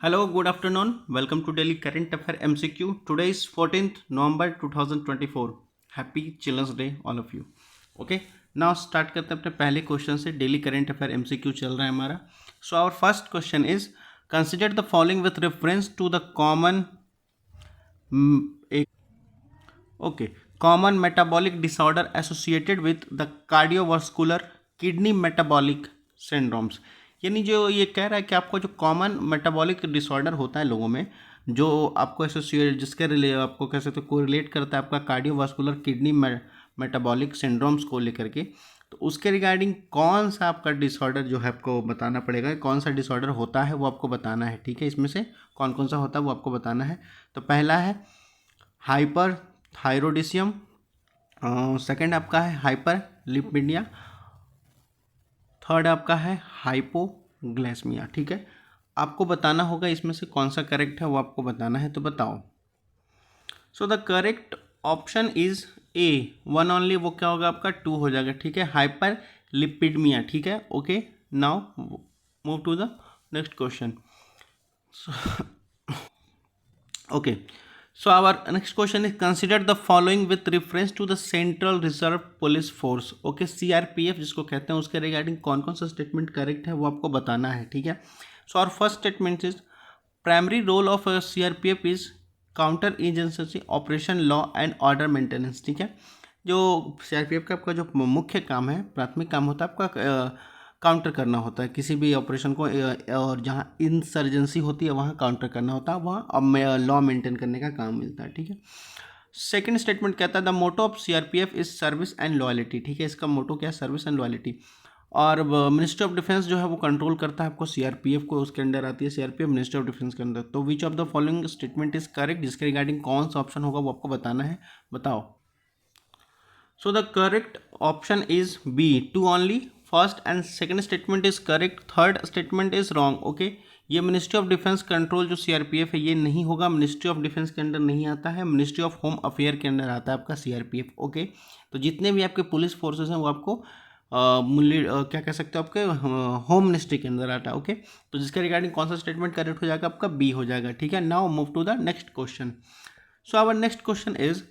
Hello, good afternoon. Welcome to Daily Current Affair MCQ. Today is 14th November 2024. Happy Children's Day all of you. Okay, now start करते हैं अपने पहले question से. Daily current affair MCQ चल रहा है हमारा. So our first question is consider the following with reference to the common okay common metabolic disorder associated with the cardiovascular kidney metabolic syndromes. यानी जो ये कह रहा है कि आपको जो कॉमन मेटाबॉलिक डिसऑर्डर होता है लोगों में, जो आपको एसोसिएट जिसके आपको कह सकते हो कोरिलेट करता है आपका कार्डियोवास्कुलर किडनी मेटाबॉलिक सिंड्रोम्स को लेकर के, तो उसके रिगार्डिंग कौन सा आपका डिसऑर्डर जो है आपको बताना पड़ेगा. कौन सा डिसऑर्डर होता है वो आपको बताना है. ठीक है, इसमें से कौन कौन सा होता है वो आपको बताना है. तो पहला है हाइपर थायरोडिसियम, सेकंड आपका है हाइपर लिपिडिया, थर्ड आपका है हाइपोग्लाइसीमिया. ठीक है, आपको बताना होगा इसमें से कौन सा करेक्ट है वो आपको बताना है. तो बताओ. So the correct option is a, one only. वो क्या होगा आपका 2 हो जाएगा. ठीक है, हाइपर लिपिडमिया. ठीक है, okay. Now move to the next question. Okay, so our next question is consider the following with reference to the Central Reserve Police Force. Okay, CRPF जिसको कहते हैं, उसके रिगार्डिंग कौन कौन सा स्टेटमेंट करेक्ट है वो आपको बताना है. ठीक है, so our first statement is primary role of CRPF is counter agency operation law and order maintenance. ठीक है, जो CRPF का आपका जो मुख्य काम है, प्राथमिक काम होता है आपका काउंटर करना होता है किसी भी ऑपरेशन को, और जहाँ इंसर्जेंसी होती है वहाँ काउंटर करना होता है, वहाँ लॉ मेंटेन करने का काम मिलता है. ठीक है, सेकंड स्टेटमेंट कहता है the motto of CRPF is service and loyalty. ठीक है, इसका मोटो क्या है? Service and loyalty. और मिनिस्ट्री ऑफ डिफेंस जो है वो कंट्रोल करता है आपको CRPF को, उसके अंडर आती है CRPF मिनिस्ट्री ऑफ डिफेंस के अंदर. तो which of the following statement is correct, जिसके रिगार्डिंग कौन सा ऑप्शन होगा वो आपको बताना है. बताओ. So the correct option is B, 2 only. First and second statement is correct, third statement is wrong. Okay, ये मिनिस्ट्री ऑफ डिफेंस कंट्रोल जो CRPF है ये नहीं होगा, मिनिस्ट्री ऑफ डिफेंस के अंदर नहीं आता है, मिनिस्ट्री ऑफ होम अफेयर के अंदर आता है आपका CRPF. ओके, तो जितने भी आपके पुलिस फोर्सेस हैं वो आपको क्या कह सकते हो आपके होम मिनिस्ट्री के अंदर आता है. ओके, तो जिसके रिगार्डिंग कौन सा स्टेटमेंट करेक्ट हो जाएगा? आपका बी हो जाएगा. ठीक है, now move to the next question. So our next question is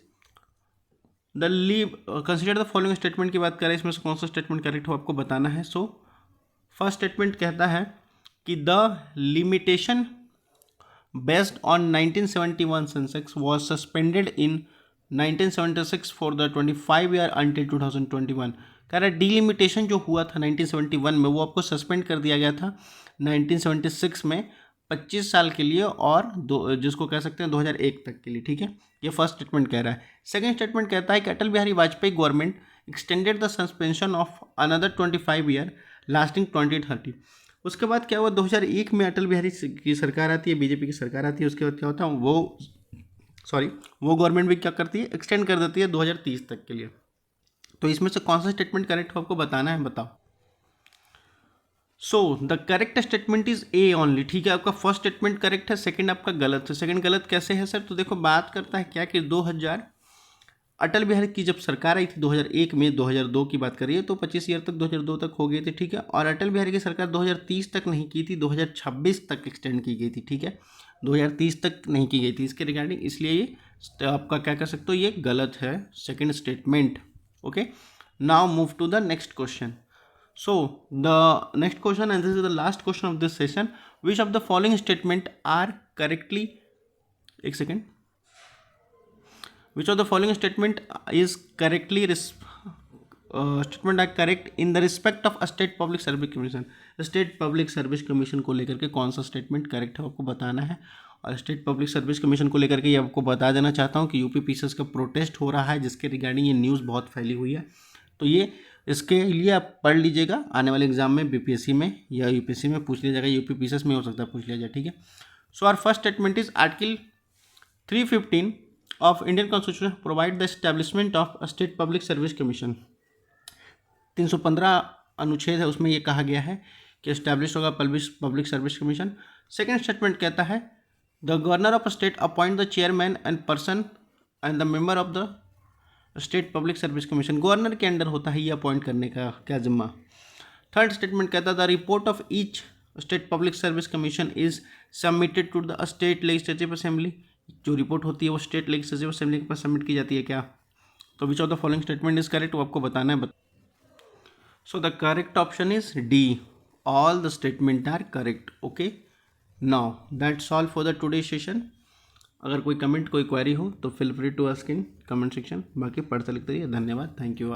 the leave consider the following statement की बात करें, इसमें से कौन सा स्टेटमेंट करेक्ट हो आपको बताना है. सो फर्स्ट स्टेटमेंट कहता है कि the limitation based on 1971 Sensex was suspended in 1976 for the 25 year until 2021. कह रहा है डिलिमिटेशन जो हुआ था 1971 में वो आपको सस्पेंड कर दिया गया था 1976 में 25 साल के लिए, और जिसको कह सकते हैं 2001 तक के लिए. ठीक है, ये फर्स्ट स्टेटमेंट कह रहा है. सेकंड स्टेटमेंट कहता है कि Atal Bihari Vajpayee government extended the suspension of another 25 year lasting 2030. उसके बाद क्या हुआ? 2001 में अटल बिहारी की सरकार आती है, बीजेपी की सरकार आती है. उसके बाद क्या होता है? वो गवर्नमेंट भी क्या करती है? एक्सटेंड कर देती है 2030 तक के लिए. तो इसमें से कौन सा स्टेटमेंट करेक्ट हो आपको बताना है. बताओ. So the correct statement is A only. ठीक है, आपका फर्स्ट स्टेटमेंट करेक्ट है, सेकंड आपका गलत है. सेकंड गलत कैसे है सर? तो देखो, बात करता है क्या कि 2000 अटल बिहारी की जब सरकार आई थी 2001 में, 2002 की बात करिए तो 25 ईयर तक 2002 तक हो गई थी. ठीक है, और अटल बिहारी की सरकार 2030 तक नहीं की थी, 2026 तक एक्सटेंड की गई थी. ठीक है, 2030 तक नहीं की गई थी इसके रिगार्डिंग, इसलिए ये आपका क्या कह सकते हो, ये गलत है second statement. Okay, now move to the next question. So the next question, and this is the last question of this session, which of the following statement are correctly, एक second, which of the following statement is correctly statement are correct in the respect of a state public service commission. State public service commission को लेकर के कौन सा statement correct है आपको बताना है. और स्टेट पब्लिक सर्विस कमीशन को लेकर के ये आपको बता देना चाहता हूँ कि यूपी पीसीएस का प्रोटेस्ट हो रहा है, जिसके रिगार्डिंग ये न्यूज़ बहुत फैली हुई है. तो ये इसके लिए आप पढ़ लीजिएगा, आने वाले एग्जाम में BPSC में या UPSC में पूछ लिया जाएगा, यूपी पीसीएस में हो सकता है पूछ लिया जाए. ठीक है, so our first statement is article 315 of Indian constitution provide the establishment of state public service commission. 315 अनुच्छेद है, उसमें ये कहा गया है कि एस्टैब्लिश होगा public service commission. Second statement कहता है the governor of state appoint the chairman and person and the member of the state public service commission. Governor के अंडर होता है ये अपॉइंट करने का क्या जिम्मा. थर्ड स्टेटमेंट कहता है the report of each state public service commission is submitted to the state legislative assembly, जो रिपोर्ट होती है वो स्टेट लेजिस्लेटिव असेंबली के पास सबमिट की जाती है क्या? तो which of the following statement is correct, वो आपको बताना है। So the correct option is D, all the statement are correct. Okay, now that's all for the today session. अगर कोई कमेंट कोई क्वेरी हो तो feel free to ask in comment section. बाकी पढ़ते लिखते रहिए। धन्यवाद, थैंक यू।